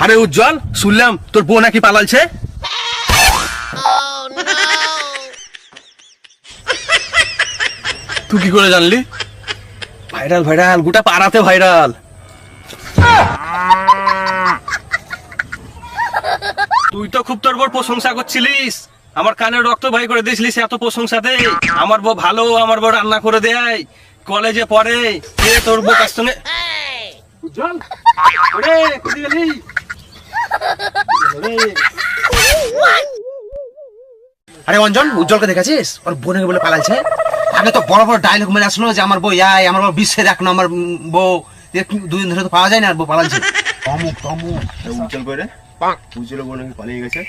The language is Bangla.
আরে উজ্জ্বল, শুনলাম তোর বউ নাকি পালালছে। তুই কি করে জানলি? ভাইরাল ভাইরাল, গোটা পাড়াতে ভাইরাল। তুই তো খুব তোর বউ প্রশংসা করছিলিস, আমার কানে রক্ত ভাই করে দিয়েছিলিস এত প্রশংসাতে। আমার বউ ভালো, আমার বউ রান্না করে দেয়, কলেজে পড়ে। কে তোর বউ কাছ সঙ্গে? উজ্জ্বল, ওরে কোথায় গেলি? আরে অঞ্জন, উজ্জ্বলকে দেখেছিস? ওর বোনকে বলে পালাইছে। আগে তো বড় বড় ডায়লগ মেরে আসলো যে আমার বউ আয়, আমার বউ বিশ্বের এক নম্বর বউ। দুদিন ধরে তো পাওয়া যায় না, আর বউ পালাইছে। অমুক অমুক উজ্জ্বল করে উজ্জ্বল বোন নাকি পালিয়ে গেছে।